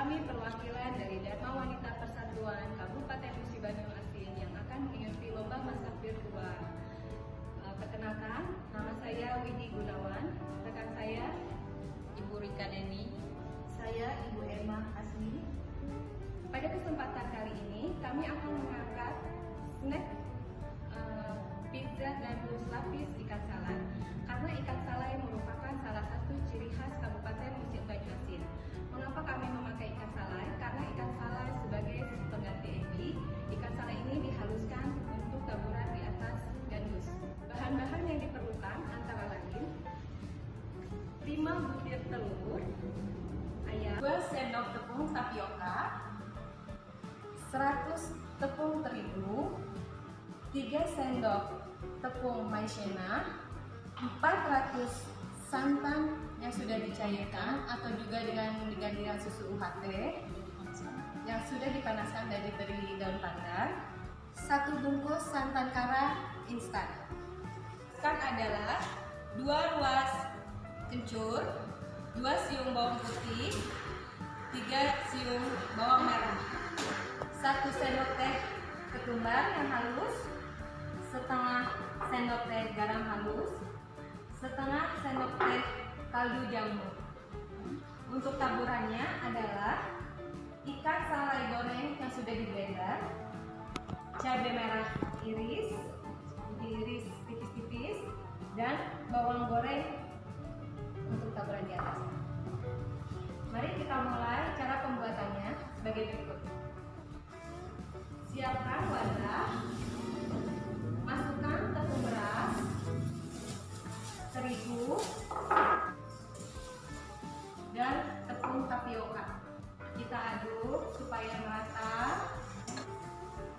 Kami perwakilan dari Dharma Wanita Persatuan Kabupaten Musi Banyuasin yang akan mengikuti lomba masak virtual. Perkenalkan, nama saya Widi Gunawan, rekan saya Ibu Rika Deni, saya Ibu Emma Asmi. Pada kesempatan kali ini, kami akan mengangkat snack pizza dan bus lapis ikan salai. Karena ikan salai merupakan salah satu ciri khas Kabupaten Musi Banyuasin. Mengapa kami memakai ikan salai? Karena ikan salai sebagai pengganti ebi, ikan salai ini dihaluskan untuk taburan di atas gandus. Bahan-bahan yang diperlukan antara lain 5 butir telur, ayam, 2 sendok tepung tapioka, 100 tepung terigu, 3 sendok tepung maizena, 400 santan yang sudah dicairkan atau juga dengan diganti dengan susu UHT yang sudah dipanaskan dan diberi daun pandan, 1 bungkus santan kara instan. Kan adalah 2 ruas kencur, 2 siung bawang putih, 3 siung bawang merah, 1 sendok teh ketumbar yang halus, setengah sendok teh garam halus, setengah sendok teh kaldu jamur. Untuk taburannya adalah ikan salai goreng yang sudah di-blender, cabai merah iris, diiris tipis-tipis, dan bawang goreng untuk taburan di atas. Mari kita mulai cara pembuatannya sebagai berikut. Siapkan wadah, masukkan tepung beras, terigu, dan tepung tapioka. Kita aduk supaya merata.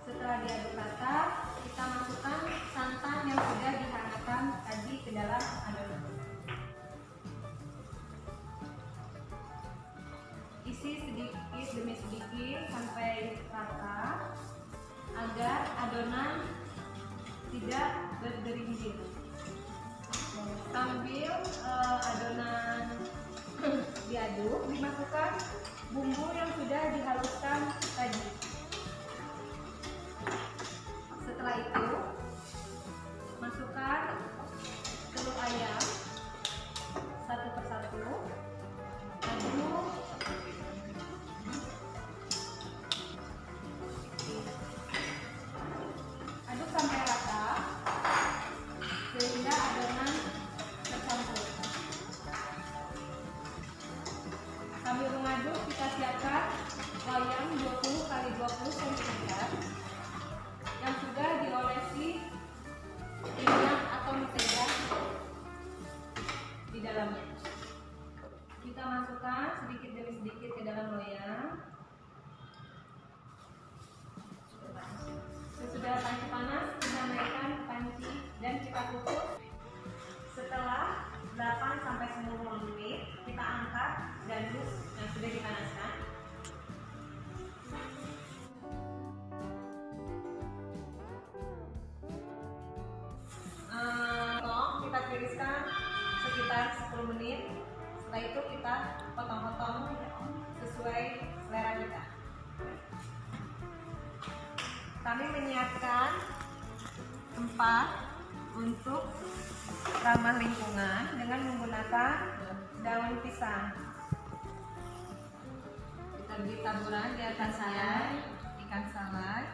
Setelah diaduk rata, kita masukkan santan yang sudah dihangatkan tadi ke dalam adonan. Isi sedikit demi sedikit sampai rata agar adonan tidak berdering-dering. Sambil adonan diaduk, dimasukkan bumbu yang sudah dihaluskan tadi. Setelah itu, masukkan telur ayam satu persatu, aduk. Aduk sampai rata sehingga adonan tercampur. Sambil mengaduk, kita siapkan loyang 20 x 20 cm yang sudah diolesi minyak atau mentega di dalamnya. Kita masukkan sedikit demi sedikit ke dalam loyang. Sesudah panci panas, kita naikkan panci dan kita kukus. Setelah 8-10 menit, kita angkat gandus yang sudah dipanaskan. Kita tiriskan sekitar 10 menit. Setelah itu kita potong-potong sesuai selera kita. Kami menyiapkan tempat untuk ramah lingkungan dengan menggunakan daun pisang. Kita beri taburan di atas ikan salai.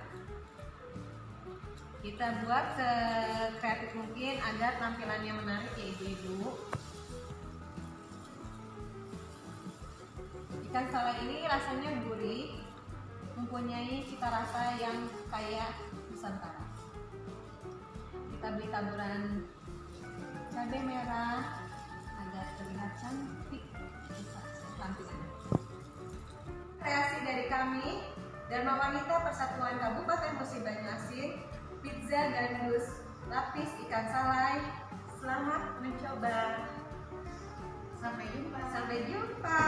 Kita buat sekreatif mungkin agar tampilannya menarik ya ibu-ibu. Ikan salai ini rasanya gurih, mempunyai cita rasa yang kayak Nusantara. Kita beri taburan cabai merah agar terlihat cantik tampilannya. Kreasi dari kami, Dharma Wanita Persatuan Kabupaten Musi Banyuasin, pizza dan bus lapis ikan salai. Selamat mencoba. Sampai jumpa.